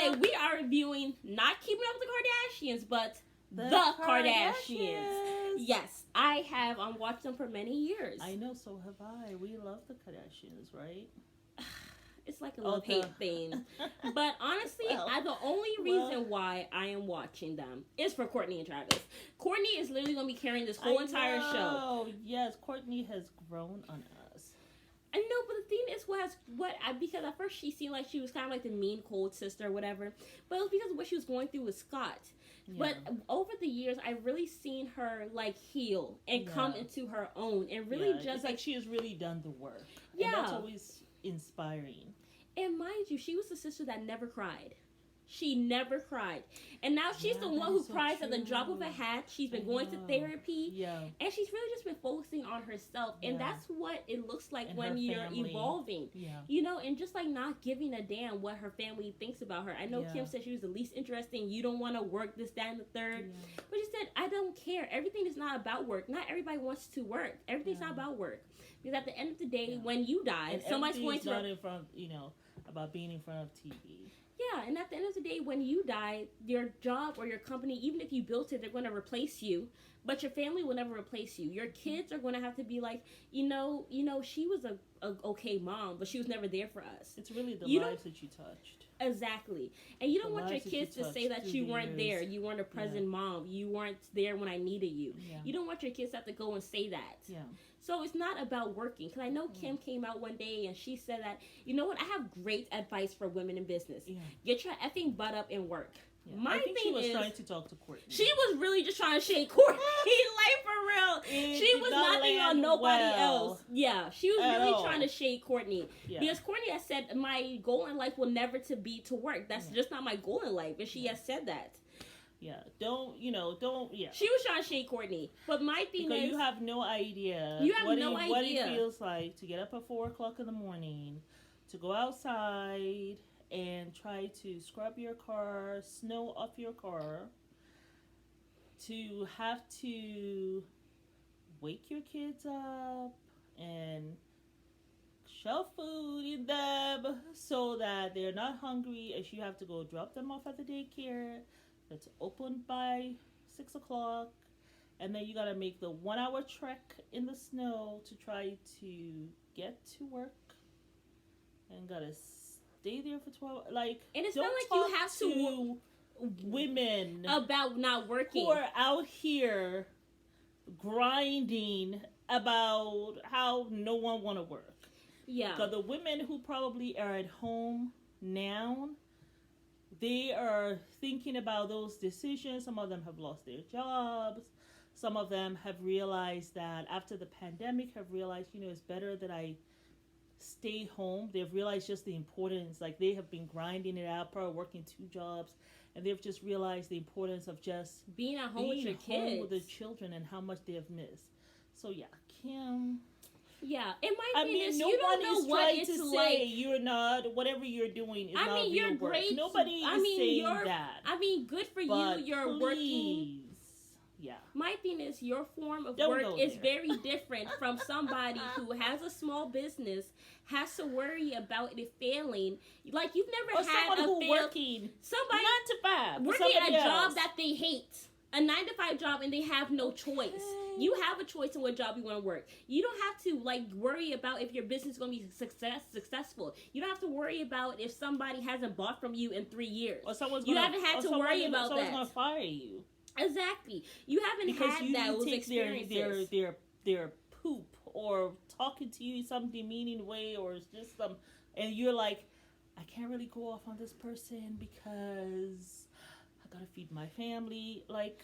today we are reviewing not Keeping Up with the Kardashians, but the Kardashians. Yes, I have watched them for many years. I know, so have I. We love the Kardashians, right? It's like a love-hate thing. But honestly, the only reason why I am watching them is for Kourtney and Travis. Kourtney is literally going to be carrying this whole entire show. Oh, yes. Kourtney has grown on us. I know, but the thing is, because at first she seemed like she was kind of like the mean, cold sister or whatever. But it was because of what she was going through with Scott. Yeah. But over the years, I've really seen her like heal and come into her own. And really just like she has really done the work. Yeah. And that's always inspiring. And mind you, she was the sister that never cried. She never cried. And now she's the one who cries at the drop of a hat. She's been going to therapy. Yeah. And she's really just been focusing on herself. And that's what it looks like when you're evolving. Yeah. You know, and just like not giving a damn what her family thinks about her. I know Kim said she was the least interesting. You don't want to work this, that, and the third. Yeah. But she said, I don't care. Everything is not about work. Not everybody wants to work. Everything's not about work. Because at the end of the day, when you die, and somebody's going to... not in front, about being in front of TV. Yeah, and at the end of the day, when you die, your job or your company, even if you built it, they're going to replace you. But your family will never replace you. Your kids are going to have to be like, she was a okay mom, but she was never there for us. It's really the lives that you touched. Exactly. And you don't want your kids to say that you weren't there. You weren't a present mom. You weren't there when I needed you. Yeah. You don't want your kids to have to go and say that. Yeah. So it's not about working. Because I know Kim came out one day and she said that, you know what, I have great advice for women in business. Yeah. Get your effing butt up and work. Yeah. I think she was trying to talk to Kourtney. She was really just trying to shake Kourtney, like for real. She was nothing on nobody else. Yeah, she was really trying to shake Kourtney. Yeah. Because Kourtney has said, my goal in life will never to be to work. That's just not my goal in life. And she has said that. Yeah, She was trying to shake Kourtney. But my thing is... you have no idea. What it feels like to get up at 4 o'clock in the morning, to go outside and try to scrub your car, snow off your car, to have to wake your kids up and shove food in them so that they're not hungry, as you have to go drop them off at the daycare that's open by 6 o'clock, and then you gotta make the 1 hour trek in the snow to try to get to work, and gotta stay there for 12 hours. And it's not like you have to women about not working who are out here grinding about how no one want to work. Yeah. So the women who probably are at home now, they are thinking about those decisions. Some of them have lost their jobs. Some of them have realized that after the pandemic, it's better that I stay home. They've realized just the importance, like they have been grinding it out, probably working 2 jobs, and they've just realized the importance of just being at home with your kids, with the children, and how much they have missed. So yeah, Kim. Yeah, it might be this. You don't know what it's to like. Say you're not. Whatever you're doing is not real you're work. Great. Nobody is saying that. Good for you. You're working. Yeah. My thing is, your form of work is very different from somebody who has a small business, has to worry about it failing. Like, you've never had working somebody 9 to 5, working a job that they hate, a 9 to 5 job, and they have no choice. You have a choice in what job you want to work. You don't have to worry about if your business is going to be successful. You don't have to worry about if somebody hasn't bought from you in 3 years. Or you haven't had to worry about that. Someone's going to fire you. Exactly. You haven't had those experiences. Their poop or talking to you in some demeaning way, or just and you're like, I can't really go off on this person because I gotta feed my family. Like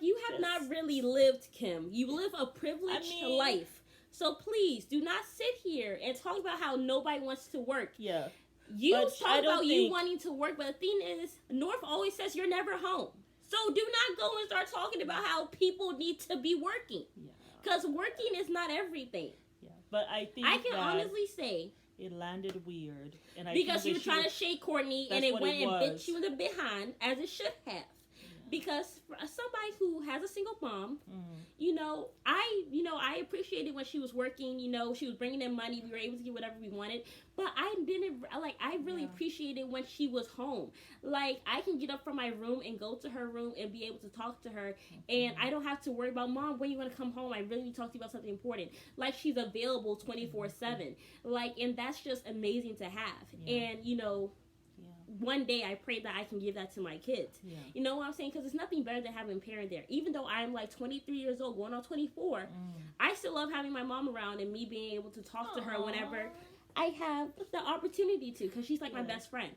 you have not really lived, Kim. You live a privileged life. So please do not sit here and talk about how nobody wants to work. Yeah. You talk about you wanting to work, but the thing is, North always says you're never home. So do not go and start talking about how people need to be working. Yeah. Because working is not everything. Yeah. But I think I can honestly say it landed weird. And because you were trying to shake Kourtney and it went and bit you in the behind, as it should have. Yeah. Because for somebody who has a single mom, I appreciated when she was working. She was bringing in money. We were able to get whatever we wanted. But I really appreciated when she was home. Like, I can get up from my room and go to her room and be able to talk to her. And I don't have to worry about, Mom, when you want to come home? I really need to talk to you about something important. Like, she's available 24/7. Like, and that's just amazing to have. And, one day I pray that I can give that to my kids. Yeah. You know what I'm saying? Because it's nothing better than having a parent there. Even though I'm like 23 years old, going on 24, I still love having my mom around and me being able to talk to her whenever I have the opportunity to, because she's like my best friend.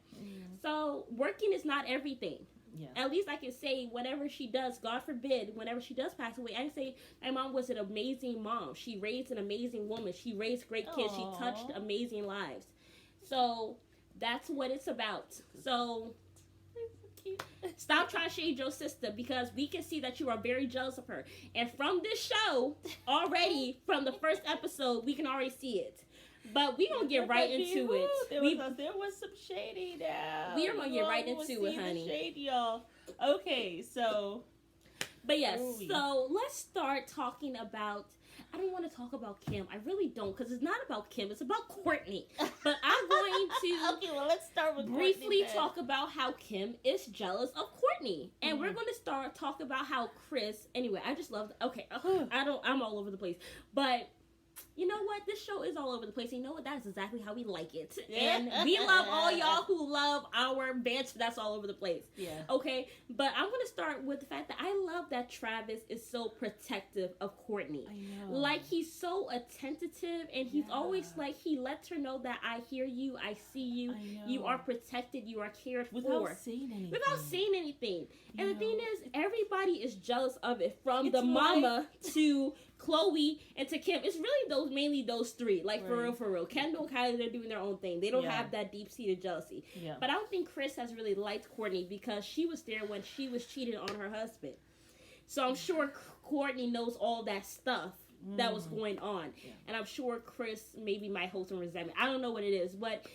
So working is not everything. Yeah. At least I can say whatever she does, God forbid, whenever she does pass away, I can say my mom was an amazing mom. She raised an amazing woman. She raised great kids. She touched amazing lives. So that's what it's about. So stop trying to shade your sister, because we can see that you are very jealous of her. And from this show, already, from the first episode, we can already see it. But we gonna get right into it. There was some shading now. We are gonna get right into it, honey. Shade, y'all. Okay, so. But yes, so let's start talking about. I don't want to talk about Kim. I really don't, because it's not about Kim. It's about Courtney. But I'm going to okay, well, let's start with briefly talk about how Kim is jealous of Courtney. And we're going to talk about how Chris... Anyway, I just love... Okay, I'm all over the place. But... You know what? This show is all over the place. You know what? That is exactly how we like it. And we love all y'all who love our banter that's all over the place. Yeah. Okay? But I'm going to start with the fact that I love that Travis is so protective of Courtney. I know. Like, he's so attentive, and he's always like, he lets her know that I hear you, I see you, you are protected, you are cared for. Without saying anything. And the thing is, everybody is jealous of it, from the mama to Chloe and to Kim. It's really mainly those three. Like, for real. Kendall and Kylie, they're doing their own thing. They don't have that deep-seated jealousy. Yeah. But I don't think Chris has really liked Courtney, because she was there when she was cheating on her husband. So I'm sure Courtney knows all that stuff that was going on. Yeah. And I'm sure Chris maybe might hold some resentment. I don't know what it is. But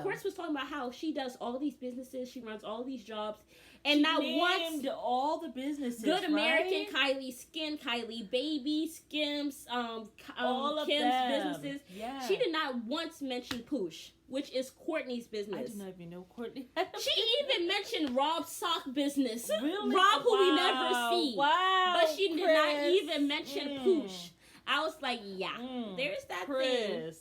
Chris was talking about how she does all these businesses. She runs all these jobs. And she not named all the businesses. Good American, Kylie, Skin Kylie, Baby, Skims, all of Kim's them. businesses. Yeah. She did not once mention Poosh, which is Courtney's business. I do not even know Courtney. She even mentioned Rob's sock business. Really? Rob, who we never see. Wow. But she did not even mention Poosh. I was like, there's that thing.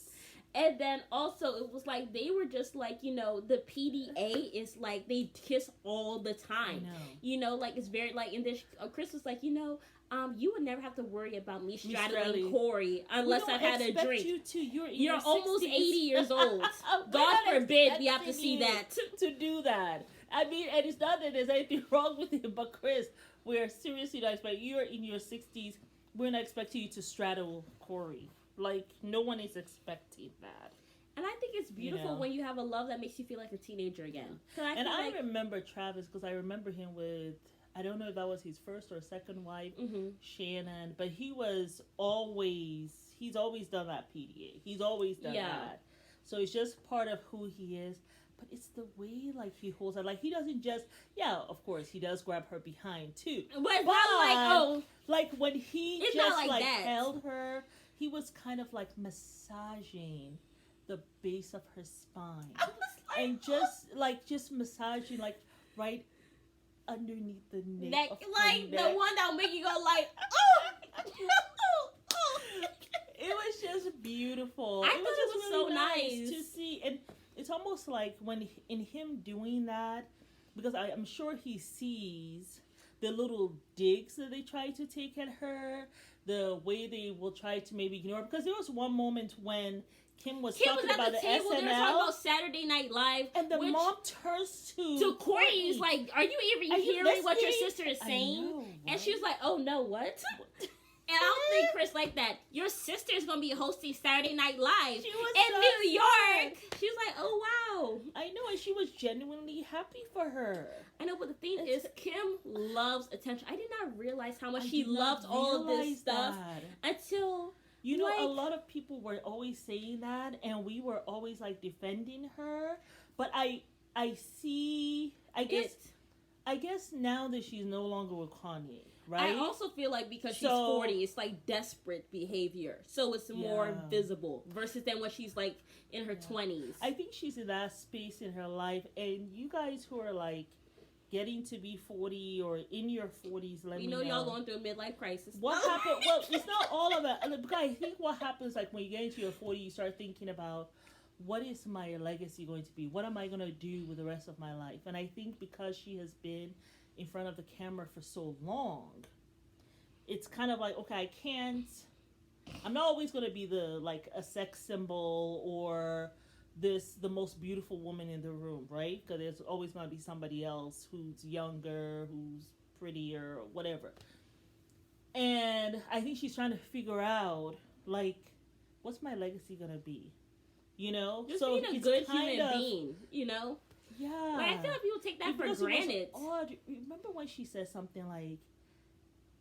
And then also, it was like, they were just like, the PDA is like, they kiss all the time. Like, it's very, like, and then Chris was like, you would never have to worry about me straddling Corey unless I've had a drink. You're almost 80 years old. God forbid we have to see that. To do that. I mean, and it's not that there's anything wrong with it, but Chris, we're seriously not expecting, you're in your 60s, we're not expecting you to straddle Corey. Like, no one is expecting that. And I think it's beautiful when you have a love that makes you feel like a teenager again. I remember Travis, because I remember him with, I don't know if that was his first or second wife, Shannon, but he's always done that PDA. He's always done that. So it's just part of who he is. But it's the way, like, he holds her. Like, he doesn't just, of course, he does grab her behind, too. But it's not like, like, when he just, like held her, he was kind of, like, massaging the base of her spine. I was like, and just massaging, like, right underneath the neck of like, the one that'll make you go, like, It was just beautiful. I thought it was really so nice to see. And it's almost like when in him doing that, because I'm sure he sees the little digs that they try to take at her, the way they will try to maybe ignore her. Because there was one moment when Kim was talking about the table, SNL. They were talking about Saturday Night Live. And the mom turns to Courtney. He's like, are you even hearing what your sister is saying? Know, right? And she was like, oh no, what? And I don't think Chris like that. Your sister's going to be hosting Saturday Night Live in New York. She was like, oh, wow. I know, and she was genuinely happy for her. I know, but the thing is, Kim loves attention. I did not realize how much she loved all of this stuff until... You know, a lot of people were always saying that, and we were always, like, defending her. But I guess... I guess now that she's no longer with Kanye, right? I also feel like because she's 40, it's like desperate behavior. So it's more visible versus than when she's like in her 20s. I think she's in that space in her life. And you guys who are like getting to be 40 or in your 40s, let me know. We know y'all going through a midlife crisis. What happened? Well, it's not all of it. But I think what happens, like when you get into your 40s, you start thinking about, what is my legacy going to be? What am I going to do with the rest of my life? And I think because she has been in front of the camera for so long, it's kind of like, okay, I'm not always going to be a sex symbol or the most beautiful woman in the room, right? Because there's always going to be somebody else who's younger, who's prettier, or whatever. And I think she's trying to figure out, like, what's my legacy going to be? You know? Just being a good human being, you know? Yeah. Like, I feel like people take that for granted. Odd. Remember when she said something like,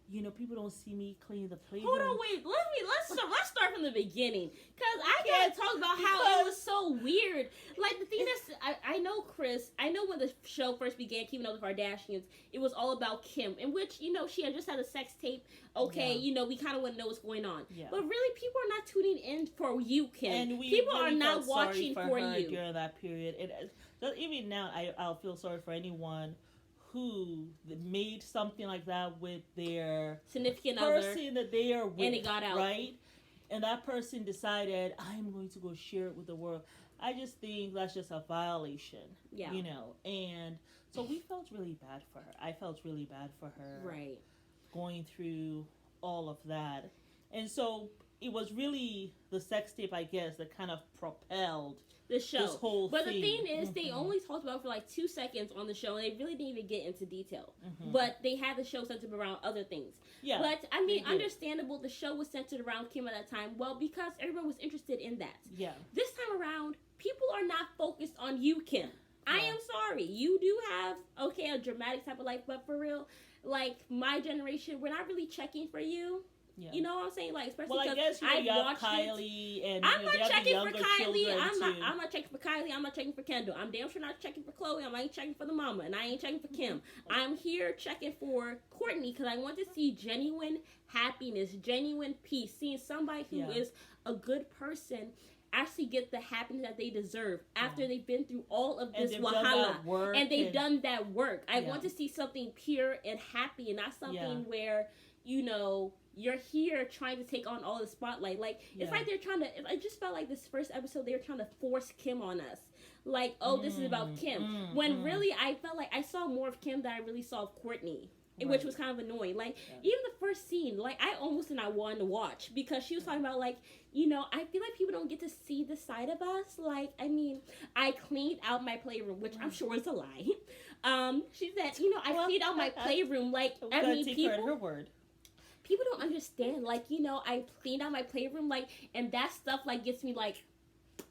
you know, people don't see me clean the playroom. Hold on, wait. Let's start from the beginning, because I gotta talk about how it was so weird. Like, the thing is, I know Chris. I know when the show first began, Keeping Up with Kardashians, it was all about Kim, in which, you know, she had just had a sex tape. Okay, you know, we kind of want to know what's going on. Yeah. But really, people are not tuning in for you, Kim. And people really are not watching for you during that period. And even now, I'll feel sorry for anyone who made something like that with their significant person other, that they are with, and it got out, right? And that person decided, I'm going to go share it with the world. I just think that's just a violation, you know. And so we felt really bad for her. I felt really bad for her, right, going through all of that. And so it was really the sex tape, I guess, that kind of propelled the show. This whole but thing. The thing is, they only talked about it for like 2 seconds on the show, and they really didn't even get into detail. But they had the show centered around other things. Yeah. But I mean, understandable. The show was centered around Kim at that time. Well, because everyone was interested in that. Yeah. This time around, people are not focused on you, Kim. Yeah. I am sorry. You do have a dramatic type of life, but for real, like my generation, we're not really checking for you. Yeah. You know what I'm saying? Like, especially because I watched Kylie and I'm not checking for Kylie. I'm not checking for Kylie. I'm not checking for Kendall. I'm damn sure not checking for Chloe. I ain't checking for the mama, and I ain't checking for Kim. I'm here checking for Courtney because I want to see genuine happiness, genuine peace, seeing somebody who is a good person actually get the happiness that they deserve after they've been through all of this wahala and they've done that work. I want to see something pure and happy, and not something where, you know, you're here trying to take on all the spotlight. Like, it's like they're trying to, I just felt like this first episode, they were trying to force Kim on us. Like, this is about Kim. When really, I felt like I saw more of Kim than I really saw of Courtney. Which was kind of annoying. Like, even the first scene, like, I almost did not want to watch because she was talking about, like, you know, I feel like people don't get to see the side of us. Like, I mean, I cleaned out my playroom, which I'm sure is a lie. She said, you know, I cleaned out my playroom. Like, I mean, people, her word. People don't understand. Like, you know, I cleaned out my playroom, like, and that stuff, like, gets me, like,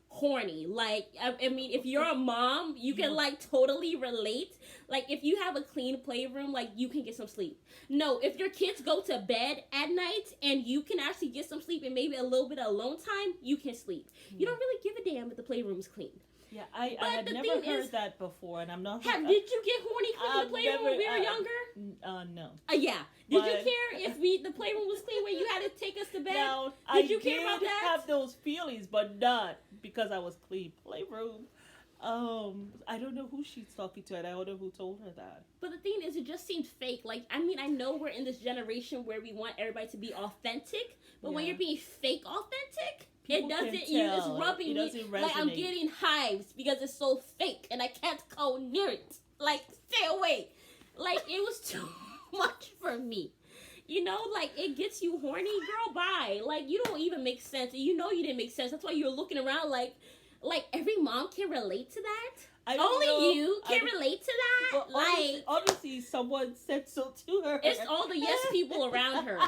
horny. Like, I mean, if you're a mom, you can like totally relate. Like, if you have a clean playroom, like, you can get some sleep. No, if your kids go to bed at night and you can actually get some sleep and maybe a little bit of alone time, you can sleep. You don't really give a damn if the playroom is clean. Yeah, I had never heard that before, and I'm not. Did you get horny cleaning the playroom when we were younger? No. Yeah. Did you care if the playroom was clean when you had to take us to bed? No, did you care about that? I have those feelings, but not because I was clean playroom. I don't know who she's talking to, and I don't know who told her that. But the thing is, it just seems fake. Like, I mean, I know we're in this generation where we want everybody to be authentic, but when you're being fake authentic, it doesn't. It's rubbing me like I'm getting hives because it's so fake, and I can't go near it. Like, stay away. Like, it was too much for me. You know, like, it gets you horny, girl. Bye. Like, you don't even make sense. You know you didn't make sense. That's why you're looking around like every mom can relate to that. Only you can relate to that. Well, like, obviously someone said so to her. It's all the yes people around her.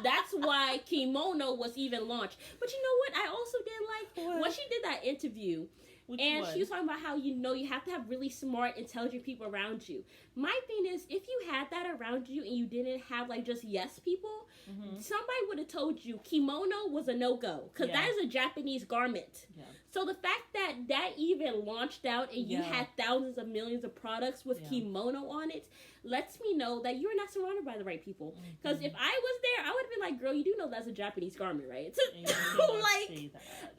That's why Kimono was even launched. But you know what? I also did like when she did that interview And she was talking about how, you have to have really smart, intelligent people around you. My thing is, if you had that around you and you didn't have, like, just yes people, somebody would have told you kimono was a no-go. Because that is a Japanese garment. Yeah. So the fact that even launched out and you had thousands of millions of products with kimono on it lets me know that you're not surrounded by the right people. Because if I was there, I would have been like, girl, you do know that's a Japanese garment, right? Like,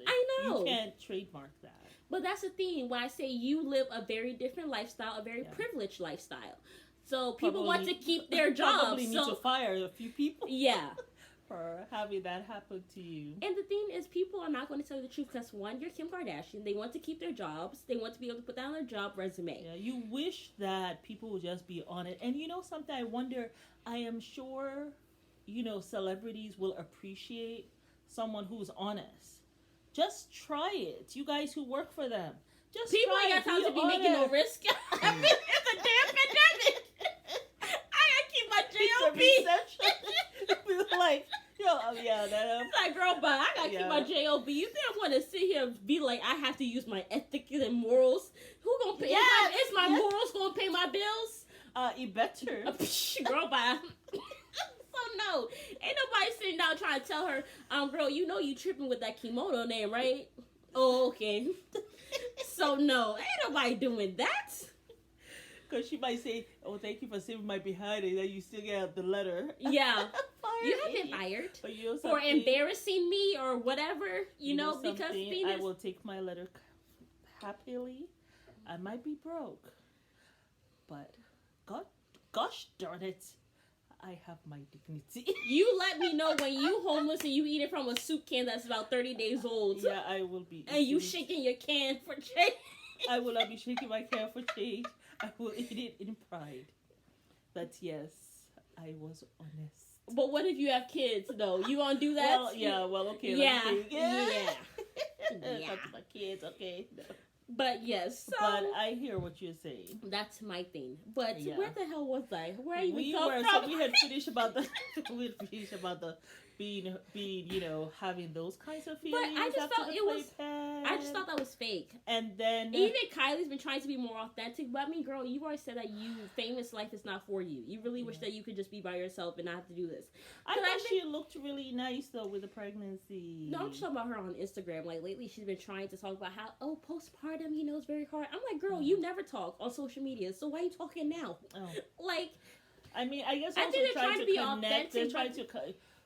I know. You can't trademark that. But that's the thing. When I say you live a very different lifestyle, a very privileged lifestyle. So people want to keep their jobs. Probably need to fire a few people. Yeah. For having that happen to you. And the thing is, people are not going to tell you the truth because, one, you're Kim Kardashian. They want to keep their jobs. They want to be able to put that on their job resume. Yeah, you wish that people would just be on it. And something I wonder, I am sure, celebrities will appreciate someone who's honest. Just try it. You guys who work for them. Just people try ain't got time to be making no risk. I mean, it's a damn pandemic. I gotta keep my JOB. Like, it's like, girl, but I gotta keep my JOB. You think I want to sit here and be like, I have to use my ethics and morals? Who gonna pay? Is my morals gonna pay my bills? You better. Girl, bye. So no, ain't nobody sitting down trying to tell her, girl, you tripping with that kimono name, right? Oh, okay. So no, ain't nobody doing that. Because she might say, oh, thank you for saving my behind, and then you still get the letter. Yeah. You have been fired for embarrassing me or whatever, because I will take my letter happily. I might be broke, but gosh darn it, I have my dignity. You let me know when you homeless and you eat it from a soup can that's about 30 days old. Yeah, I will be. And you shaking your can for change. I will not be shaking my can for change. I will eat it in pride. But yes, I was honest. But what if you have kids, though? You gonna do that? Okay. Yeah. Talk to my kids, okay. No. But yes, but I hear what you're saying. That's my thing. But where the hell was I? Where are you from? So we had finished about the being having those kinds of feelings. But I just thought that was fake. And then even Kylie's been trying to be more authentic. But I mean, girl, you already said that famous life is not for you. You really wish that you could just be by yourself and not have to do this. I thought she looked really nice though with the pregnancy. No, I'm just talking about her on Instagram. Like lately, she's been trying to talk about how postpartum, is very hard. I'm like, girl, you never talk on social media, so why are you talking now? Oh. Like, I mean, I guess I think they're trying to be connect. Authentic. They're trying to.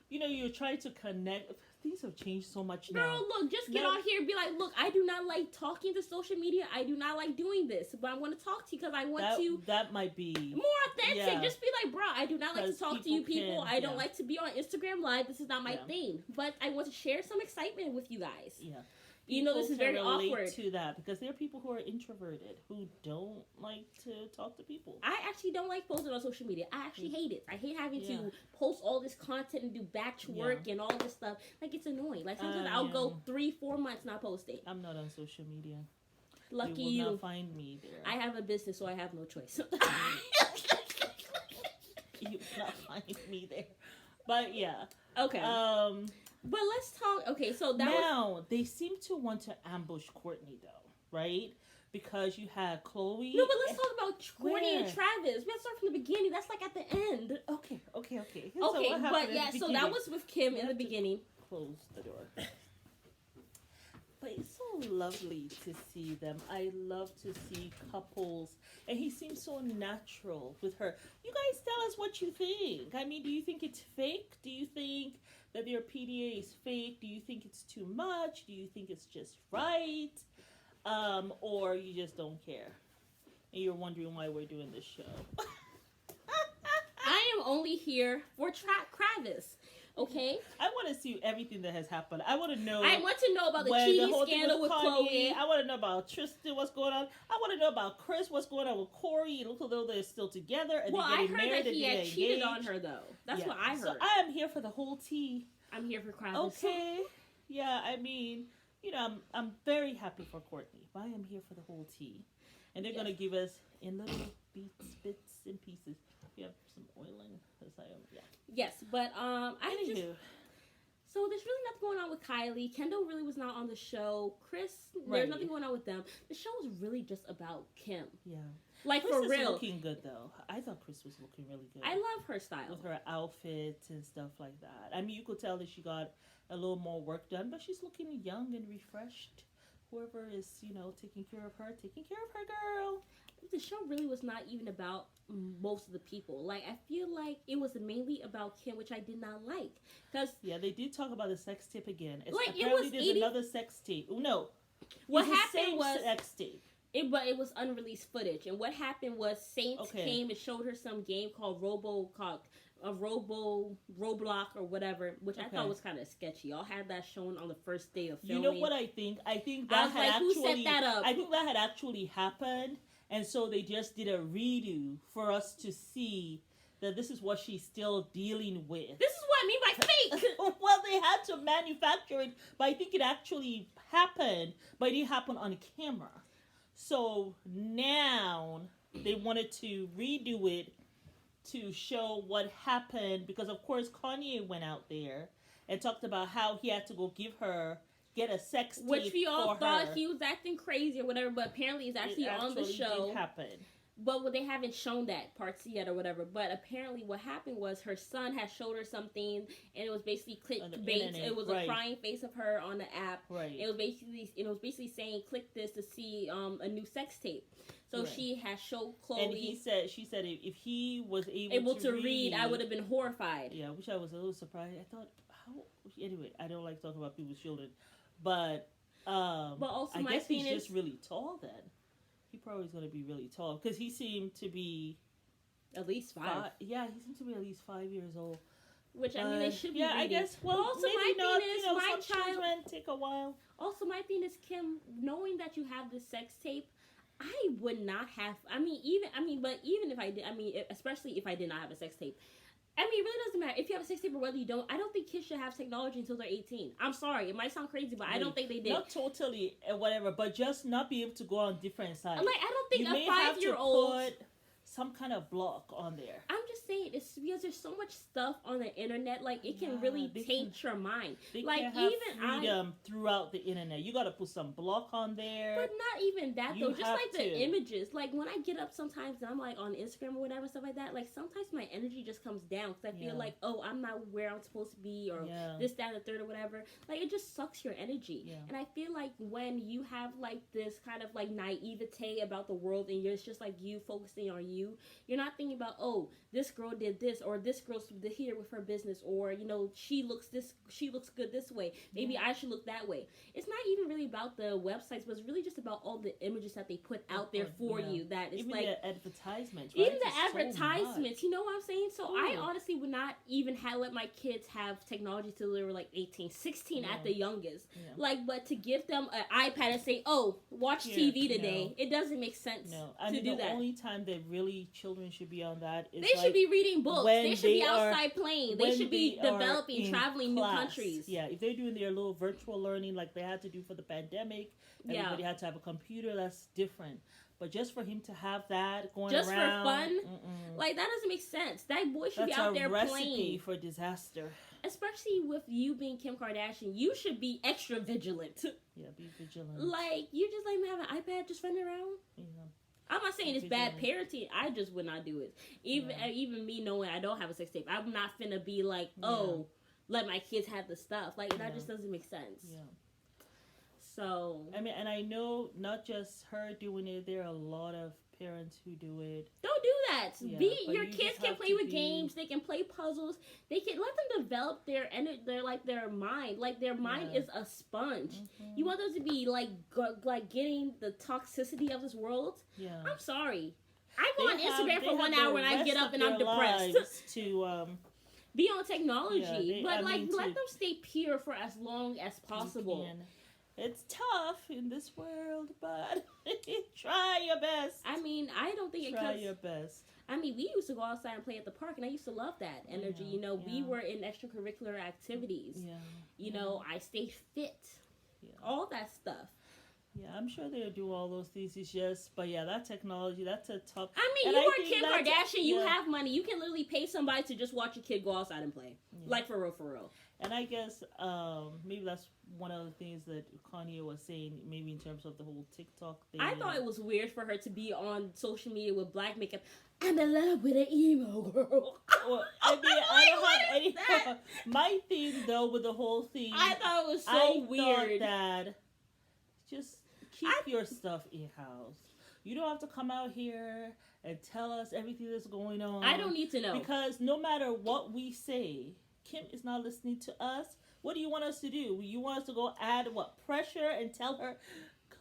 You're trying to connect. Things have changed so much now. Girl, look, just get on here and be like, look, I do not like talking to social media. I do not like doing this, but I want to talk to you because I want to. That might be more authentic. Yeah. Just be like, bro, I do not like to talk to you people. I don't like to be on Instagram Live. This is not my thing. But I want to share some excitement with you guys. Yeah. This is very awkward to that because there are people who are introverted who don't like to talk to people. I actually don't like posting on social media. I actually hate it. I hate having to post all this content and do batch work and all this stuff. Like, it's annoying. Like, sometimes I'll go 3-4 months not posting. I'm not on social media. Lucky you. Will not find me there. I have a business, so I have no choice. You will not find me there. But yeah. Okay. But let's talk. Okay, so they seem to want to ambush Kourtney though, right? Because you had Khloe. No, but let's talk about Kourtney and Travis. We have to start from the beginning. That's like at the end. Okay. Okay, so that was with Kim in the beginning. Close the door. But it's so lovely to see them. I love to see couples. And he seems so natural with her. You guys tell us what you think. I mean, do you think it's fake? Do you think that their PDA is fake? Do you think it's too much? Do you think it's just right? Or you just don't care? And you're wondering why we're doing this show. I am only here for Travis. Okay. I want to see everything that has happened. I want to know. I want to know about the cheating scandal with Khloe. I want to know about Tristan, what's going on. I want to know about Chris, what's going on with Corey. It looks as though they're still together. And I heard that he had cheated on her, though. That's what I heard. So I am here for the whole tea. I'm here for Travis. Okay. Yeah, I mean, I'm very happy for Kourtney, but I am here for the whole tea. And they're going to give us in little bits and pieces. We have some oiling. Yes, but So there's really nothing going on with Kylie. Kendall really was not on the show. Chris, there's nothing going on with them. The show was really just about Kim. Yeah. Like, Chris for is real. Looking good, though. I thought Chris was looking really good. I love her style. With her outfits and stuff like that. I mean, you could tell that she got a little more work done, but she's looking young and refreshed. Whoever is, taking care of her, girl. The show really was not even about most of the people. Like, I feel like it was mainly about Kim, which I did not like. Cause yeah, they did talk about the sex tape again. Apparently there's another sex tape. No. What happened was sex tape. But it was unreleased footage. And what happened was Saints came and showed her some game called Roblox or whatever, which I thought was kind of sketchy. Y'all had that shown on the first day of filming. You know what I think? I think that who set that up? I think that had actually happened, and so they just did a redo for us to see that this is what she's still dealing with. This is what I mean by fake. Well, they had to manufacture it, but I think it actually happened, but it didn't happen on camera. So now they wanted to redo it to show what happened, because of course Kanye went out there and talked about how he had to go get a sex tape, which we all thought he was acting crazy or whatever, but apparently it's actually on the show. Did happen. But they haven't shown that parts yet or whatever. But apparently what happened was her son had showed her something, and it was basically clickbait. It was a crying face of her on the app. Right. It was basically saying click this to see a new sex tape. So she has showed Chloe. And she said if he was able to read, I would have been horrified. Yeah, which I was a little surprised. I thought, anyway, I don't like talking about people's children, but also I guess he's just really tall then. He probably is going to be really tall because he seemed to be at least 5. Yeah, he seemed to be at least 5 years old. Which, I mean, they should be reading. I guess, well, also maybe my not, thing is, my some children take a while. Also, my thing is, Kim, knowing that you have this sex tape, I would not have, but even if I did, especially if I did not have a sex tape, it really doesn't matter. If you have a sex tape or whether you don't, I don't think kids should have technology until they're 18. I'm sorry. It might sound crazy, but I don't think they did. Not totally, whatever, but just not be able to go on different sites. Like, I don't think a 5-year-old... put some kind of block on there. I'm just saying, it's because there's so much stuff on the internet, like, it can really taint your mind. They like, can't have freedom throughout the internet. You gotta put some block on there. But not even that, though. Just like the images. Like, when I get up sometimes and I'm, like, on Instagram or whatever, stuff like that, like, sometimes my energy just comes down because I feel like, oh, I'm not where I'm supposed to be, or this, that, and the third, or whatever. Like, it just sucks your energy. Yeah. And I feel like when you have, like, this kind of, like, naivete about the world and it's just, like, you focusing on you, you're not thinking about, oh, this girl did this, or this girl's here with her business, or, she looks good this way. Maybe I should look that way. It's not even really about the websites, but it's really just about all the images that they put out there for you. That it's even like the advertisements, right? Even the advertisements, you know what I'm saying? So I honestly would not even let my kids have technology till they were like 18, 16 at the youngest. Yeah. Like, but to give them an iPad and say, oh, watch TV today, it doesn't make sense to do that. The only time that really children should be on that is they should be reading books. They should be outside playing. They should be developing, traveling new countries. Yeah, if they're doing their little virtual learning like they had to do for the pandemic, everybody had to have a computer, that's different. But just for him to have that going just around... Just for fun? Like, that doesn't make sense. That boy should be out there playing. That's a recipe for disaster. Especially with you being Kim Kardashian, you should be extra vigilant. Yeah, be vigilant. Like, you just let me have an iPad just running around? Yeah. I'm not saying it's bad parenting. I just would not do it. Even me knowing I don't have a sex tape, I'm not finna be like, oh, let my kids have the stuff. Like, that just doesn't make sense. Yeah. So. I mean, and I know not just her doing it, there are a lot of parents who do it. Don't do that. Yeah, your kids can play with games. They can play puzzles. They can let them develop their mind. Like, their mind is a sponge. Mm-hmm. You want them to be like getting the toxicity of this world? Yeah. I'm sorry. I go on Instagram for 1 hour and I get up and I'm depressed. To be on technology, let them stay pure for as long as possible. It's tough in this world, but try your best. I mean, I don't think try your best. I mean, we used to go outside and play at the park, and I used to love that energy. We were in extracurricular activities. Yeah. I stayed fit. Yeah. All that stuff. Yeah, I'm sure they'll do all those things. It's just, but that technology, that's a tough. I mean, you are Kim Kardashian. You have money. You can literally pay somebody to just watch your kid go outside and play. Yeah. Like, for real. And I guess maybe that's one of the things that Kanye was saying, maybe in terms of the whole TikTok thing. I thought it was weird for her to be on social media with black makeup. I'm in love with an emo girl. Well, I mean, I don't have any. My thing, though, with the whole thing, I thought it was so weird. That just keep your stuff in house. You don't have to come out here and tell us everything that's going on. I don't need to know. Because no matter what we say, Kim is not listening to us. What do you want us to do? You want us to go add pressure and tell her,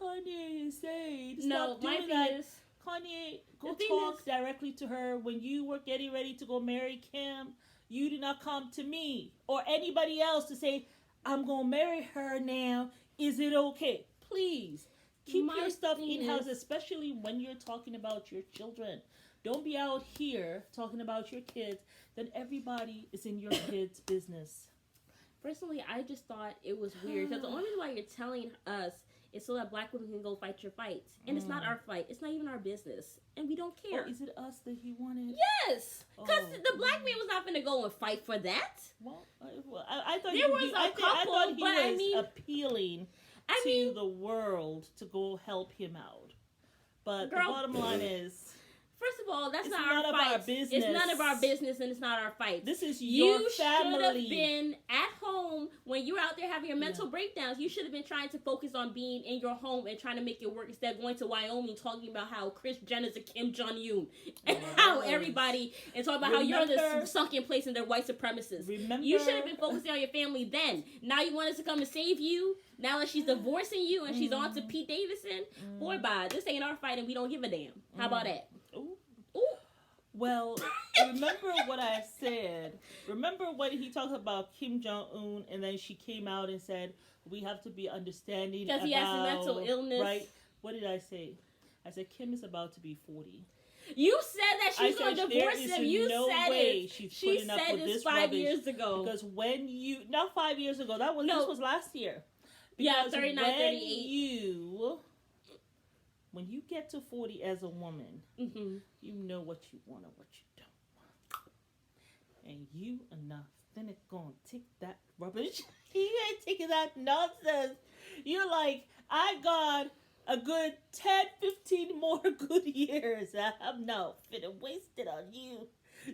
Kanye is saying, no, my thing is, Kanye, go talk directly to her. When you were getting ready to go marry Kim, you did not come to me or anybody else to say, I'm going to marry her now. Is it okay? Please, keep your stuff in-house, especially when you're talking about your children. Don't be out here talking about your kids. Then everybody is in your kids' business. Personally, I just thought it was weird. Because the only reason why you're telling us is so that black women can go fight your fights. And it's not our fight. It's not even our business. And we don't care. Oh, is it us that he wanted? Yes! Because the black man was not going to go and fight for that. Well, I thought there was a couple, I thought he was appealing to the world to go help him out. But the bottom line is... First of all, that's not our fight. It's none of our business, and it's not our fight. This is your family. You should have been at home when you were out there having your mental breakdowns. You should have been trying to focus on being in your home and trying to make it work instead of going to Wyoming talking about how Kris Jenner's a Kim Jong-un and how everybody and talking about how you're in this sunken place and they're white supremacists. You should have been focusing on your family then. Now you want us to come and save you? Now that she's divorcing you and she's on to Pete Davidson? Boy, bye. This ain't our fight and we don't give a damn. How about that? Ooh. Well, remember what I said. Remember when he talked about Kim Jong-un and then she came out and said, we have to be understanding because he has a mental illness. Right? What did I say? I said, Kim is about to be 40. You said that she's going to divorce him. You said it. She said this 5 years ago. Because not 5 years ago. This was last year. Because 39, 38. When you get to 40 as a woman, you know what you want and what you don't want. And you are not finna go and take that rubbish. You ain't taking that nonsense. You're like, I got a good 10, 15 more good years. I'm not finna waste it on you.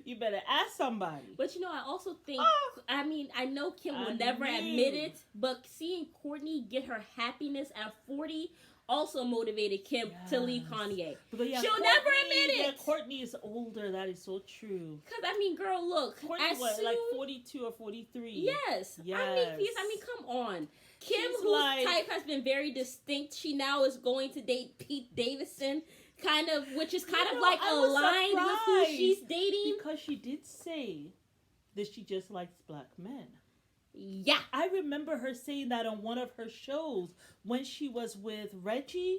You better ask somebody. But I also think, I know Kim will never admit it, but seeing Courtney get her happiness at 40 also motivated Kim to leave Kanye. She'll never admit it. Yeah, Courtney is older. That is so true. Because, girl, look. Courtney like 42 or 43. Yes. Come on. Kim, whose type has been very distinct, she now is going to date Pete Davidson, which is aligned with who she's dating. Because she did say that she just likes black men. Yeah. I remember her saying that on one of her shows when she was with Reggie.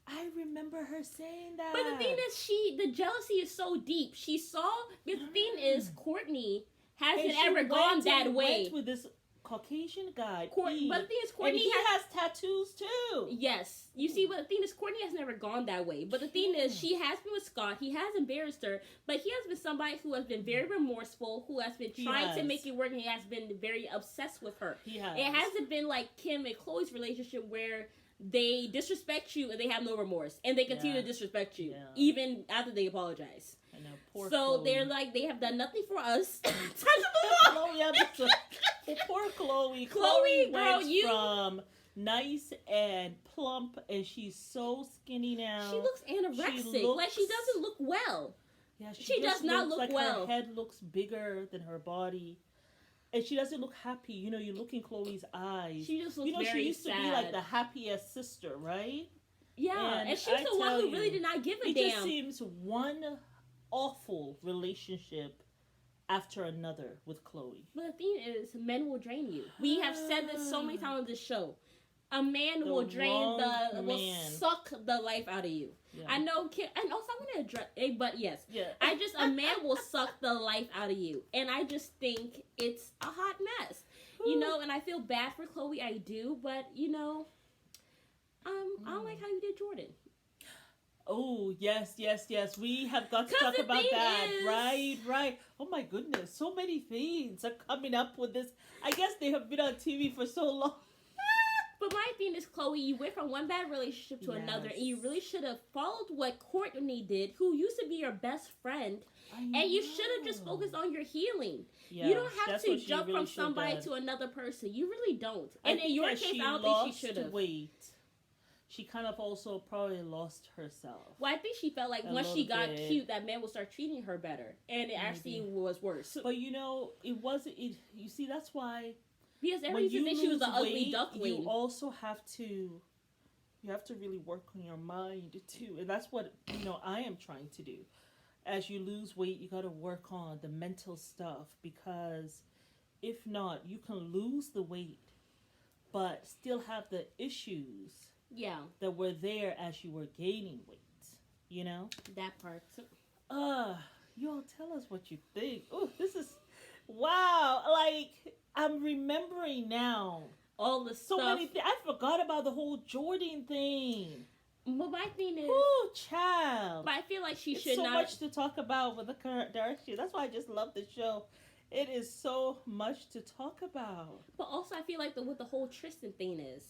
I remember her saying that. But the thing is, the jealousy is so deep. The thing is, Courtney hasn't ever gone that way. Went with this Caucasian guy. But the thing is, Courtney has tattoos too. Yes. You see, but the thing is, Courtney has never gone that way. But the thing is, she has been with Scott. He has embarrassed her. But he has been somebody who has been very remorseful, who has been trying to make it work, and he has been very obsessed with her. It hasn't been like Kim and Khloe's relationship where they disrespect you and they have no remorse. And they continue to disrespect you, even after they apologize. I know, poor so Khloe. They're like, they have done nothing for us. Poor Khloe. Khloe, girl, went from nice and plump, and she's so skinny now. She looks anorexic. She doesn't look well. Yeah, she does not look well. Her head looks bigger than her body. And she doesn't look happy. You look in Khloe's eyes. She just looks very sad. She used to be like the happiest sister, right? Yeah, and she's the one who really did not give a damn. It just seems one awful relationship after another with Khloe. But the thing is, men will drain you. We have said this so many times on this show. A man will suck the life out of you. Yeah. I know, and also I'm going to address, but yes. Yeah. A man will suck the life out of you. And I just think it's a hot mess. And I feel bad for Khloe, I do, but, I don't like how you did Jordan. Oh, yes. We have got to talk about that. Right. Oh, my goodness. So many things are coming up with this. I guess they have been on TV for so long. But my thing is, Chloe, you went from one bad relationship to another, and you really should have followed what Courtney did, who used to be your best friend, and you should have just focused on your healing. Yeah, you don't have to jump really from somebody to another person. You really don't. And in your case, I don't think she should have. She kind of also probably lost herself. Well, I think she felt like once she got cute, that man would start treating her better, and it actually was worse. But it wasn't. You see, that's why. Because everybody said she was an ugly duckling. You also have to really work on your mind too, and that's what I am trying to do. As you lose weight, you got to work on the mental stuff, because if not, you can lose the weight, but still have the issues. Yeah. That were there as you were gaining weight. That part. Y'all tell us what you think. Oh, this is wow. Like, I'm remembering now. All the so stuff. Many things. I forgot about the whole Jordan thing. Well, my thing is... Ooh, child. But I feel like she should not... so much to talk about with the Kardashians. That's why I just love the show. It is so much to talk about. But also, I feel like what the whole Tristan thing is.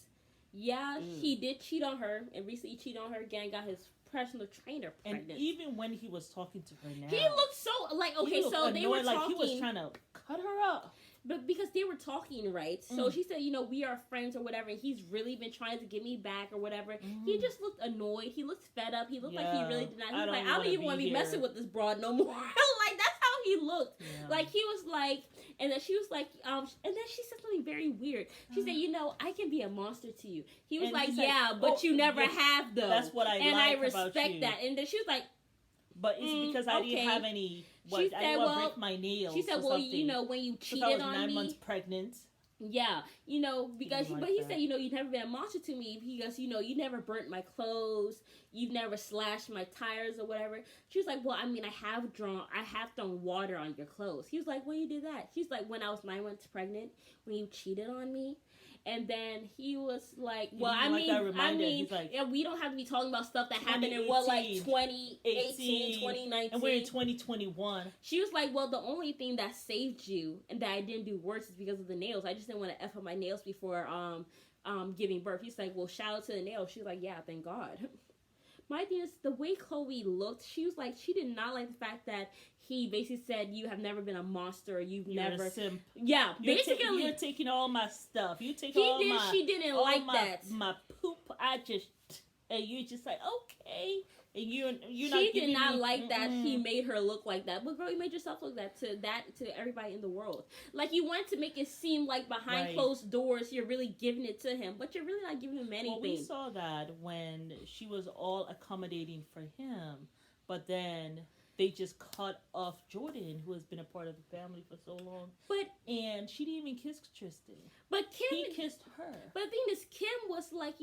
Yeah, he did cheat on her, and recently cheated on her again, got his personal trainer pregnant. And even when he was talking to her now... He looked so... Like, okay, so they were talking... Like he was trying to cut her up. But because they were talking, right? So she said, we are friends or whatever, and he's really been trying to get me back or whatever. He just looked annoyed. He looked fed up. He looked like he really did not. He was like, I don't even want to be messing with this broad no more. Like, that's how he looked. Yeah. Like, he was like, and then she was like, and then she said something very weird. She said, I can be a monster to you. He was like, yeah, but you never have, though. That's what I like about you. And I respect that. And then she was like, but it's because I didn't have any... I didn't want to break my nails. She said, when you cheated on me... I was 9 months pregnant. Yeah, because... But he said, you've never been a monster to me. He goes, you never burnt my clothes. You've never slashed my tires or whatever. She was like, well, I have thrown water on your clothes. He was like, when you did that? She's like, when I was 9 months pregnant, when you cheated on me. And then he was like, well, like yeah, we don't have to be talking about stuff that happened in 2018, 2019. And we're in 2021. She was like, well, the only thing that saved you and that I didn't do worse is because of the nails. I just didn't want to F up my nails before giving birth. He's like, well, shout out to the nails. She's like, yeah, thank God. My thing is, the way Chloe looked, she was like, she did not like the fact that he basically said, you have never been a monster. You're never a simp. Yeah, basically. You're taking all my stuff. You take all my... She didn't like that. My poop, and you're just like, okay. And you're not She did not like that he made her look like that. But girl, you made yourself look to everybody in the world. Like, you want to make it seem like behind closed doors you're really giving it to him, but you're really not giving him anything. Well, we saw that when she was all accommodating for him, but then they just cut off Jordan, who has been a part of the family for so long. And she didn't even kiss Tristan. But Kim... He kissed her. But the thing is, Kim was like,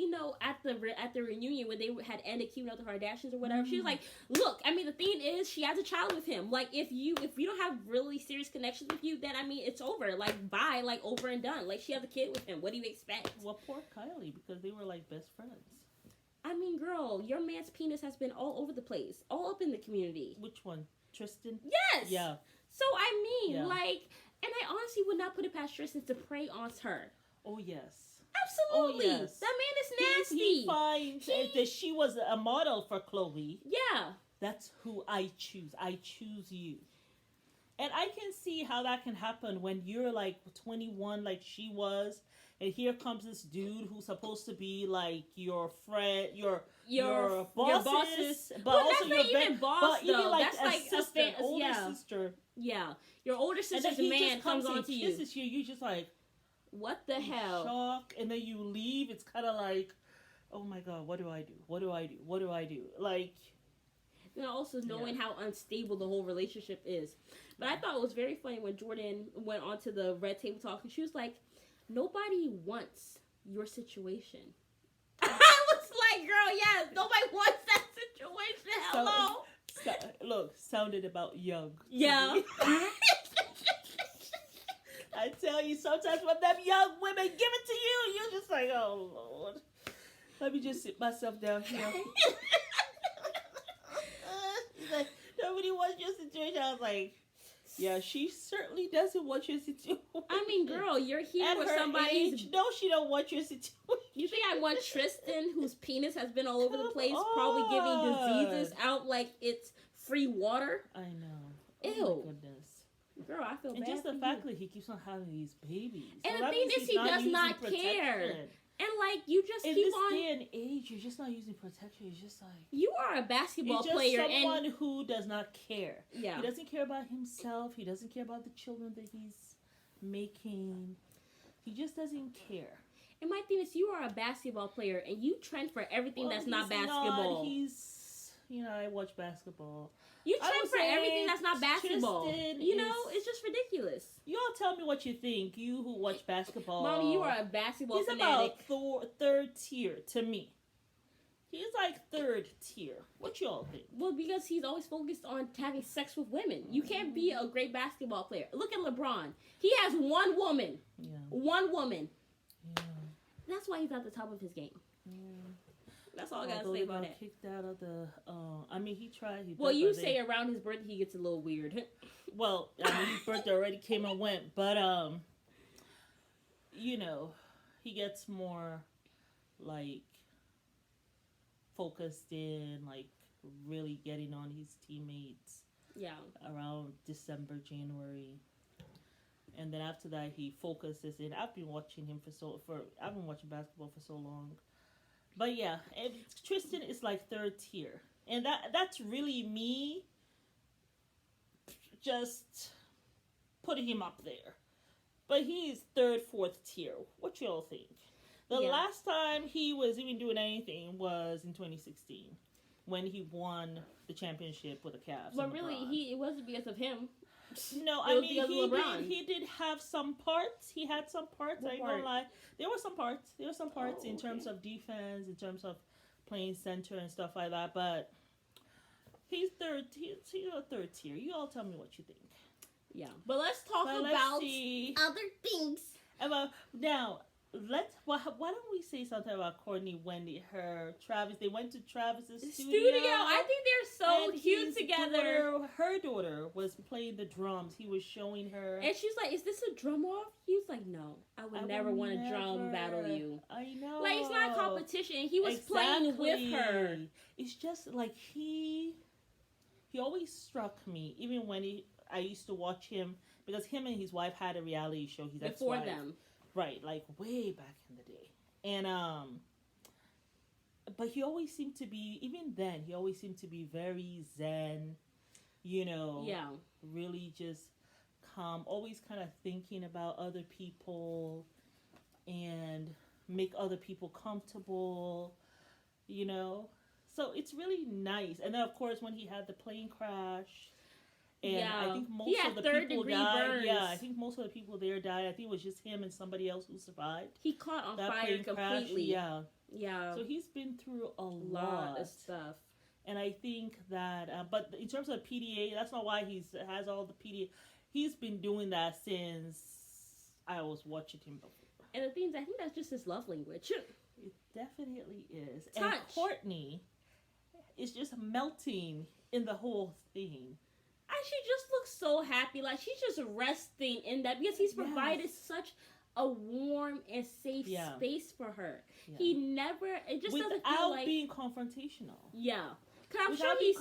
at the reunion when they had ended keeping up the Kardashians or whatever, she was like, look, the thing is, she has a child with him. Like, if you don't have really serious connections with you, then, it's over. Like, bye. Like, over and done. Like, she has a kid with him. What do you expect? Well, poor Kylie, because they were, like, best friends. Girl, your man's penis has been all over the place. All up in the community. Which one? Tristan? Yes! Yeah. So, and I honestly would not put it past Tristan to prey on her. Oh, yes. Absolutely. Oh, yes. That man is nasty. He finds that she was a model for Chloe. Yeah. That's who I choose. I choose you. And I can see how that can happen when you're like 21 like she was. And here comes this dude who's supposed to be like your friend, your bosses, but also your boss. But even like that's a sister, older sister. Yeah, your older sister's man comes on to you. Kisses you. You just like, what the hell? Shock, and then you leave. It's kind of like, oh my god, what do I do? What do I do? What do I do? Like. And also knowing how unstable the whole relationship is. But I thought it was very funny when Jordan went on to the Red Table Talk, and she was like, nobody wants your situation. I was like, girl, yes, nobody wants that situation. Hello? Sounded about young. Yeah. I tell you, sometimes when them young women give it to you, you're just like, oh, Lord. Let me just sit myself down here. said, nobody wants your situation. I was like, yeah, she certainly doesn't want your situation. I mean, girl, you're here with somebody's... No, she don't want your situation. You think I want Tristan, whose penis has been all over the place, probably giving diseases out like it's free water? I know. Ew. Oh, my goodness. Girl, I feel bad. And just the fact that he keeps on having these babies. And the thing is, he does not care. And like, you just in keep this on... day and age, you're just not using protection. It's just like... You are a basketball player. He's just someone who does not care. Yeah. He doesn't care about himself. He doesn't care about the children that he's making. He just doesn't care. And my thing is, you are a basketball player, and you trend for everything that's not basketball. I watch basketball. You trend for everything that's not basketball. It's just ridiculous. You all tell me what you think. You who watch basketball. Mommy, you are a basketball fanatic. He's about third tier to me. He's like third tier. What you all think? Well, because he's always focused on having sex with women. You can't be a great basketball player. Look at LeBron. He has one woman. Yeah. One woman. Yeah. That's why he's at the top of his game. Yeah. That's all I gotta say about it. Kicked out of the. He tried. You say around his birthday he gets a little weird. Well, his birthday already came and went, but he gets more like focused in, like really getting on his teammates. Yeah. Around December, January. And then after that, he focuses in. I've been watching him I've been watching basketball for so long. But yeah, Tristan is like third tier. And that's really me just putting him up there. But he's third, fourth tier. What y'all think? The last time he was even doing anything was in 2016 when he won the championship with the Cavs. But really, it wasn't because of him. No, he did have some parts. He had some parts. I ain't gonna lie. There were some parts in terms of defense, in terms of playing center and stuff like that. But he's third. He's a third tier. You all tell me what you think. Yeah, but let's talk about other things. Now, why don't we say something about Courtney, Wendy, Travis? They went to Travis's studio. I think they're so cute together. Her daughter was playing the drums. He was showing her. And she's like, "Is this a drum off?" He was like, "No, I would never want to drum battle you." I know. Like, it's not competition. He was playing with her. It's just like he always struck me, even when I used to watch him, because him and his wife had a reality show. His before ex-wife. them. Right, like way back in the day. And but he always seemed to be, even then, he always seemed to be very zen, Yeah. Really just calm, always kind of thinking about other people and make other people comfortable, So it's really nice. And then, of course, when he had the plane crash, and I think most of the people died. Burns. Yeah, I think most of the people there died. I think it was just him and somebody else who survived. He caught on fire completely. Crash. Yeah. So he's been through a lot of stuff. And I think that, but in terms of PDA, that's not why he has all the PDA. He's been doing that since I was watching him before. And the thing is, I think that's just his love language. It definitely is. Touch. And Courtney is just melting in the whole thing. And she just looks so happy. Like, she's just resting in that because he's provided such a warm and safe space for her. Yeah. He never, it just doesn't feel like... Without being confrontational. Yeah. Because I'm sure he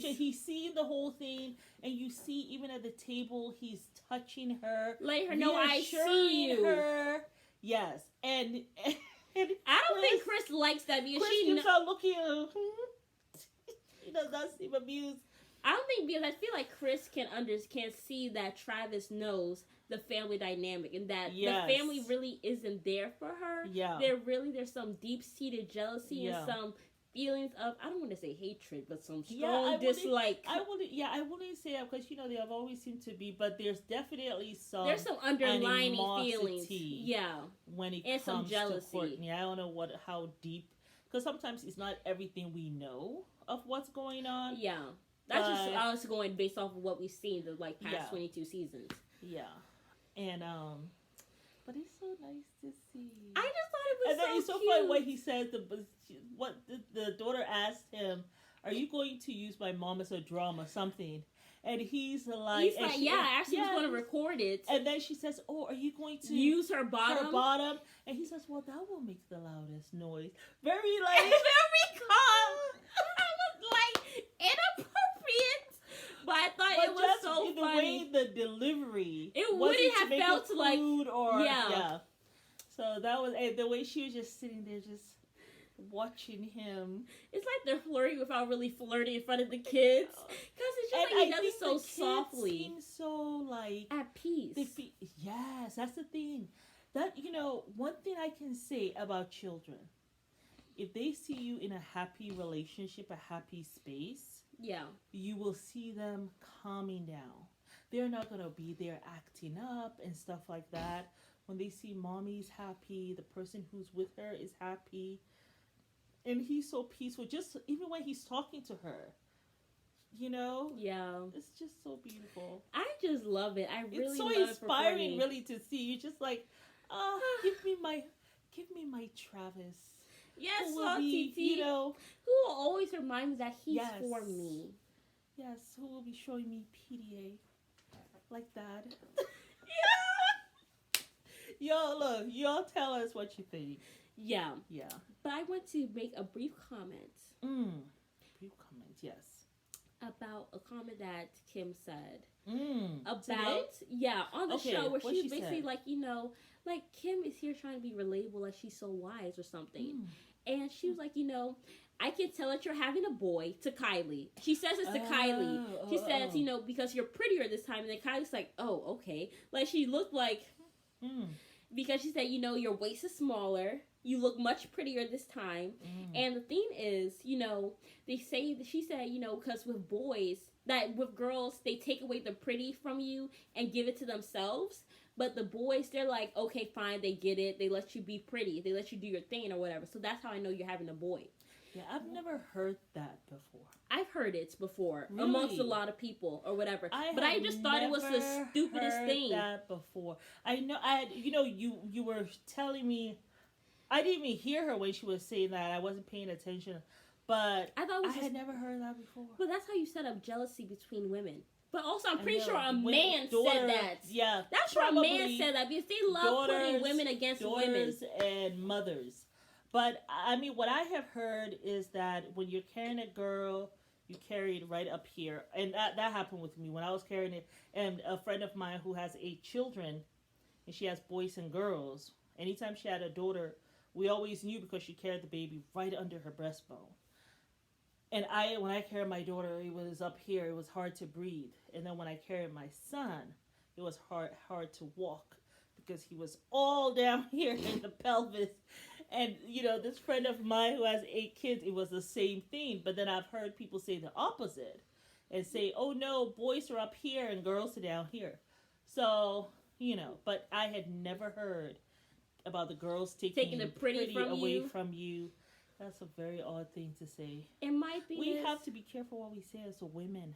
sees... He's seeing the whole thing, and you see even at the table, he's touching her. Let her know I see you. Her. Yes. And I don't think Chris likes that because Chris keeps on looking at her. He does not seem amused. I don't think, because I feel like Chris can see that Travis knows the family dynamic and that the family really isn't there for her. Yeah. There's some deep-seated jealousy and some feelings of, I don't want to say hatred, but some strong dislike. I wouldn't say that because, they have always seemed to be, but there's definitely there's some underlying feelings. Yeah. When it and comes some jealousy. To Courtney. I don't know how deep, because sometimes it's not everything we know of what's going on. Yeah. That's just us going based off of what we've seen the past 22 seasons. Yeah. And but it's so nice to see. I just thought it was and then it's so cute. funny what he said. The daughter asked him are you going to use my mom as a drum or something? And he's like, actually was going to record it. And then she says, oh, are you going to use her bottom? And he says, well, that will make the loudest noise. Very like very calm. I was like inappropriate, but I thought it was so the funny. way the delivery, it wouldn't have felt like or So that was the way she was just sitting there, just watching him. It's like they're flirting without really flirting in front of the kids, because it's just like he does it so softly. Seem so like at peace. Yes, that's the thing. That one thing I can say about children, if they see you in a happy relationship, a happy space, you will see them calming down. They're not gonna be there acting up and stuff like that. When they see mommy's happy, the person who's with her is happy. And he's so peaceful, just even when he's talking to her, Yeah. It's just so beautiful. I just love it. I really it's so love inspiring, it really, to see. You're just like, give me my Travis. Yes, who will be, who will always remind me that he's for me. Yes, who will be showing me PDA like that. Look, y'all tell us what you think. Yeah. But I want to make a brief comment. Brief comment, yes. About a comment that Kim said. About, on the show, where she basically said? like Kim is here trying to be relatable, like she's so wise or something. And she was like, I can tell that you're having a boy, to Kylie. She says this to Kylie. She says, because you're prettier this time. And then Kylie's like, oh, okay. Like, she looked like... Because she said, your waist is smaller. You look much prettier this time. And the thing is, they say that she said, because with boys, that with girls, they take away the pretty from you and give it to themselves. But the boys, they're like, okay, fine, they get it. They let you be pretty. They let you do your thing or whatever. So that's how I know you're having a boy. Yeah, I've never heard that before. I've heard it before, really? Amongst a lot of people or whatever. But I just thought it was the stupidest thing. That before. I know. You were telling me. I didn't even hear her when she was saying that. I wasn't paying attention, but I had never heard that before. But that's how you set up jealousy between women. But also, I'm pretty sure a man said that. Yeah, that's why a man said that, because they love putting women against women and mothers. But, I mean, what I have heard is that when you're carrying a girl, you carry it right up here. And that happened with me when I was carrying it. And a friend of mine who has 8 children, and she has boys and girls, anytime she had a daughter, we always knew because she carried the baby right under her breastbone. And when I carried my daughter, it was up here. It was hard to breathe. And then when I carried my son, it was hard to walk because he was all down here in the pelvis. And, this friend of mine who has 8 kids, it was the same thing. But then I've heard people say the opposite and say, oh, no, boys are up here and girls are down here. So, but I had never heard about the girls taking the pretty away from you. That's a very odd thing to say. It might be. We have to be careful what we say as women.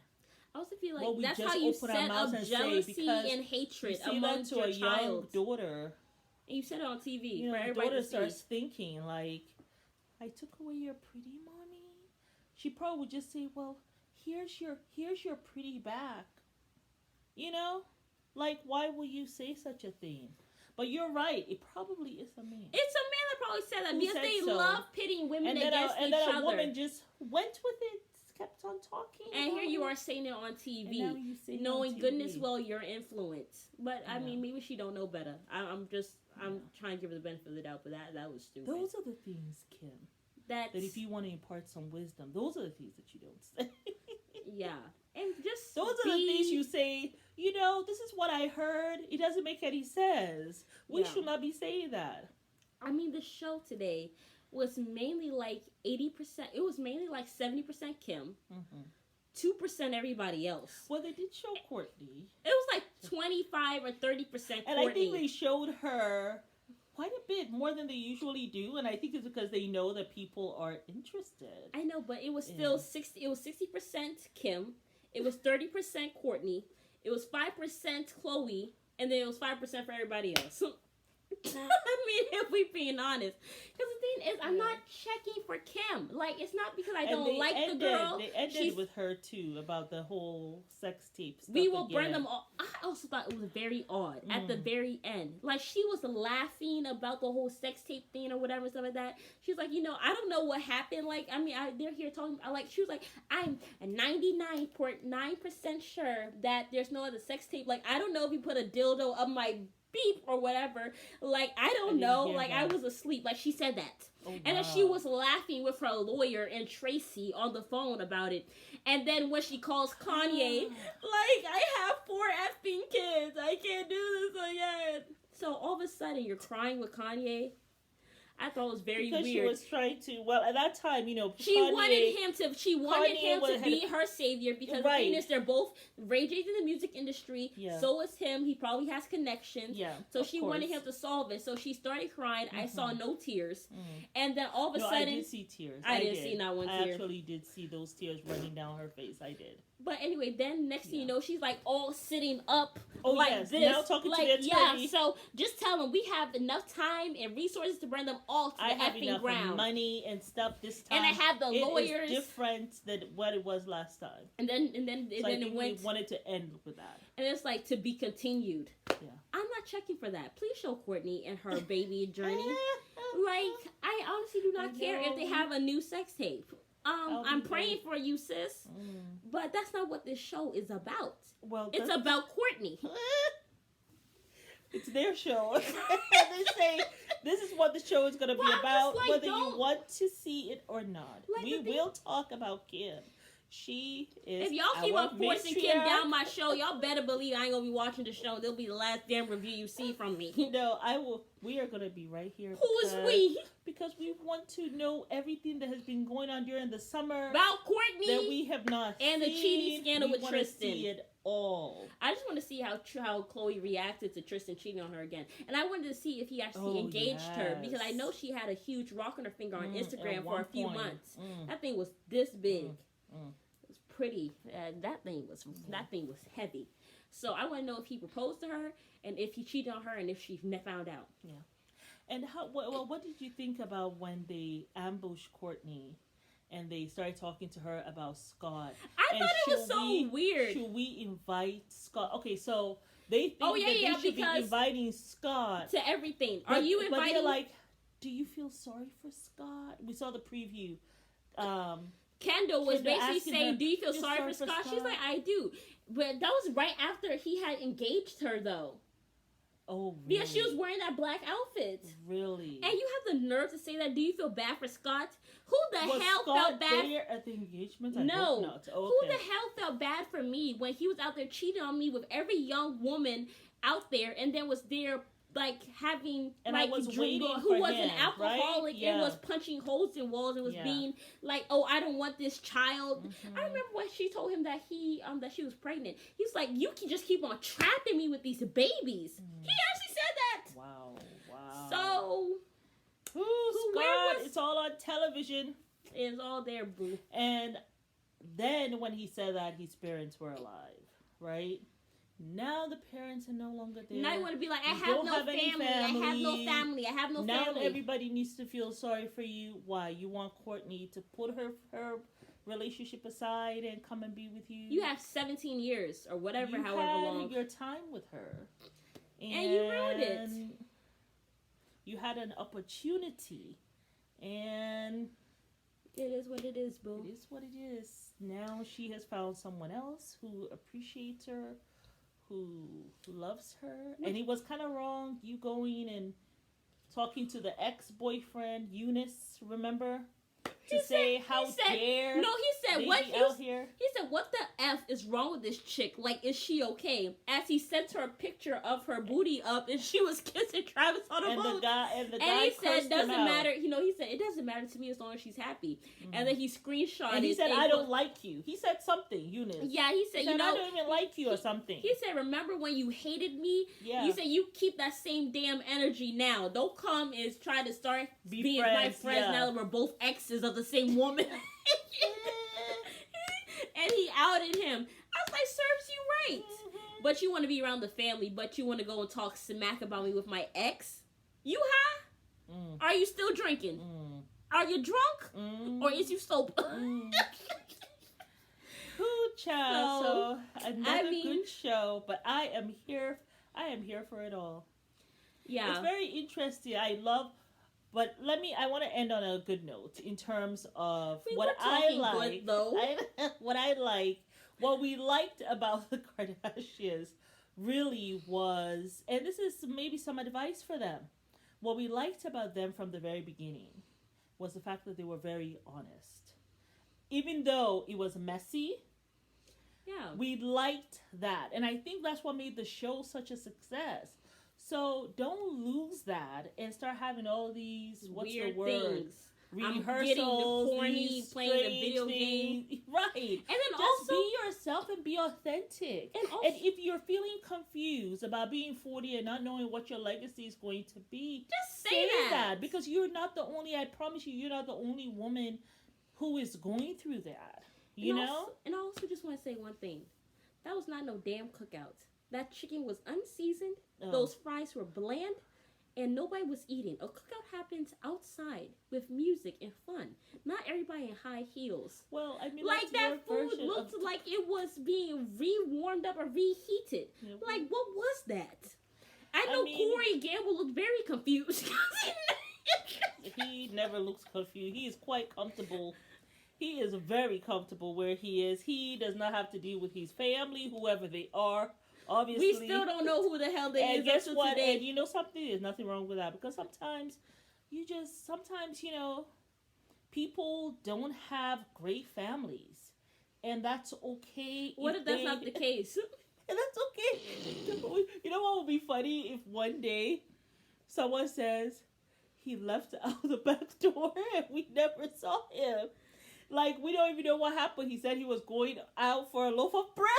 I also feel like that's how you set up jealousy and hatred amongst your young daughter. And you said it on TV. The daughter starts thinking like, I took away your pretty, mommy. She probably would just say, well, here's your pretty back. Like, why would you say such a thing? But you're right. It probably is a man. It's a man that probably said that because they love pitting women against each other. And then a woman just went with it, kept on talking. And here you are saying it on TV, knowing goodness well your influence. But I mean, maybe she don't know better. I'm trying to give her the benefit of the doubt, but that was stupid. Those are the things, Kim. That if you want to impart some wisdom, those are the things that you don't say. Yeah. And just those are the things you say, this is what I heard. It doesn't make any sense. We should not be saying that. I mean, the show today was mainly like 80%. It was mainly like 70% Kim. 2% everybody else. Well, they did show Courtney. It was like 25 or 30% Courtney. And I think they showed her quite a bit more than they usually do, and I think it's because they know that people are interested. I know, but it was still 60. It was 60% Kim. It was 30% Courtney. It was 5% Chloe, and then it was 5% for everybody else. if we being honest. Because the thing is, I'm not checking for Kim. Like, it's not because I don't like the girl. They ended with her, too, about the whole sex tape stuff. We will burn them all. I also thought it was very odd at the very end. Like, she was laughing about the whole sex tape thing or whatever, stuff like that. She's like, I don't know what happened. Like, they're here talking. She was like, I'm 99.9% sure that there's no other sex tape. Like, I don't know if you put a dildo up my beep or whatever. Like, I don't know. Like, that. I was asleep. Like, she said that. Oh, wow. And then she was laughing with her lawyer and Tracy on the phone about it. And then when she calls Kanye, like, I have 4 effing kids. I can't do this again. So all of a sudden, you're crying with Kanye. I thought it was very weird. She was trying to, well, at that time, she wanted him to be her savior because the thing is, they're both Ray J's in the music industry. Yeah. So is him. He probably has connections. Yeah. So she wanted him to solve it. So she started crying. I saw no tears. And then all of a sudden, I did see tears. I didn't see not one tear. I actually did see those tears running down her face. I did. But anyway, then next thing you know, she's like all sitting up this. Now talking to the attorney. Yeah, so just tell them we have enough time and resources to bring them all to the effing ground. I have enough money and stuff this time. And I have the lawyers. It is different than what it was last time. And then it went. We wanted to end with that. And it's like to be continued. Yeah. I'm not checking for that. Please show Courtney and her baby journey. Like, I honestly do not care if they have a new sex tape. I'm praying for you, sis. But that's not what this show is about. Well, it's about Courtney. It's their show. They say this is what the show is going to be about, like, whether you want to see it or not. Like, we will talk about Kim. She is. If y'all keep on forcing Kim down my show, y'all better believe I ain't gonna be watching the show. They'll be the last damn review you see from me. No, I will. We are gonna be right here. Who is we? Because we want to know everything that has been going on during the summer about Courtney that we have not and seen. The cheating scandal with Tristan. See it all. I just want to see how Khloe reacted to Tristan cheating on her again, and I wanted to see if he actually engaged her because I know she had a huge rock on her finger on Instagram for a few months. That thing was this big. Pretty. That thing was heavy. So I want to know if he proposed to her and if he cheated on her and if she found out. Yeah. And what did you think about when they ambushed Courtney and they started talking to her about Scott? I thought it was so weird. Should we invite Scott? Okay, so they think they should be inviting Scott to everything. Are you inviting? But they're like, do you feel sorry for Scott? We saw the preview. Kendall was basically saying, do you feel sorry for Scott? She's like, I do. But that was right after he had engaged her, though. Oh, really? Because she was wearing that black outfit. Really? And you have the nerve to say that, do you feel bad for Scott? Who the hell felt bad? There at the engagement? No. Not. Oh, okay. Who the hell felt bad for me when he was out there cheating on me with every young woman out there and then was there like having and like I was who was an alcoholic and was punching holes in walls and was being like, oh, I don't want this child. I remember when she told him that that she was pregnant. He was like, you can just keep on trapping me with these babies. He actually said that. Wow. So Scott, it's all on television. It's all there, boo. And then when he said that, his parents were alive, right? Now the parents are no longer there. Now you want to be like, I have no family. I have no family. Now everybody needs to feel sorry for you. Why? You want Courtney to put her relationship aside and come and be with you? You have 17 years or whatever, however long. You had your time with her. And you ruined it. You had an opportunity. And it is what it is, boo. It is what it is. Now she has found someone else who appreciates her, who loves her. And he was kind of wrong, you going and talking to the ex-boyfriend, Eunice, remember? He said, what the F is wrong with this chick? Like, is she okay? As he sent her a picture of her booty up and she was kissing Travis on the boat. And he said, doesn't matter. He said, it doesn't matter to me as long as she's happy. And then he screenshotted. And he said, I don't like you. He said something, Eunice. Yeah, he said, I don't even like you or something. He said, remember when you hated me? Yeah. You said, you keep that same damn energy now. Don't come and try to start being my friends now that we're both exes of the same woman. And he outed him. I was like, serves you right. But you want to be around the family, but you want to go and talk smack about me with my ex? You high? Are you still drinking? Are you drunk? Or is you sober? Ooh, child. So another good show, but I am here for it all. Yeah. It's very interesting. I love, but I want to end on a good note in terms of what I like. What we liked about the Kardashians really was, and this is maybe some advice for them. What we liked about them from the very beginning was the fact that they were very honest. Even though it was messy, we liked that. And I think that's what made the show such a success. So don't lose that and start having all these, weird things. Rehearsals, corny, playing the video game. Right. And then just also be yourself and be authentic. And if you're feeling confused about being 40 and not knowing what your legacy is going to be, just say that. Because you're not the only, I promise you, you're not the only woman who is going through that. You know? And I also just want to say one thing. That was not no damn cookout. That chicken was unseasoned. Oh. Those fries were bland. And nobody was eating. A cookout happens outside with music and fun. Not everybody in high heels. Well, I mean, like that food looked like it was being re-warmed up or reheated. Yeah, like, what was that? I know Corey Gamble looked very confused. He never looks confused. He is quite comfortable. He is very comfortable where he is. He does not have to deal with his family, whoever they are. Obviously, we still don't know who the hell they is. And guess what? Today. And you know something? There's nothing wrong with that, because sometimes people don't have great families, and that's okay. What if that's not the case? And that's okay. You know what would be funny if one day someone says he left out the back door and we never saw him. Like, we don't even know what happened. He said he was going out for a loaf of bread.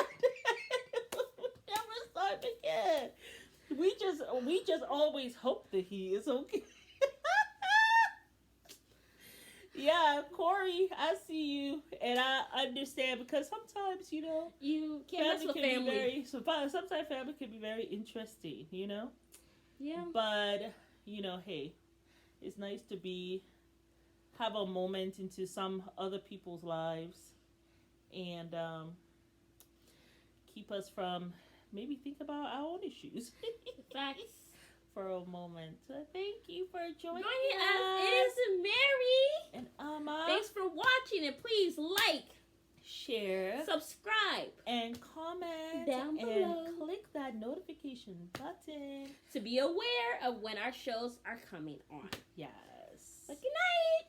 Never saw him again. We just always hope that he is okay. Yeah, Corey, I see you, and I understand, because sometimes, you can't mess with family. Sometimes family can be very interesting, Yeah. But hey, it's nice to have a moment into some other people's lives, and keep us from maybe think about our own issues. Facts. For a moment. So thank you for joining us. It is Mary and Amma. Thanks for watching, and please like, share, subscribe, and comment down below. And click that notification button to be aware of when our shows are coming on. Yes. But good night.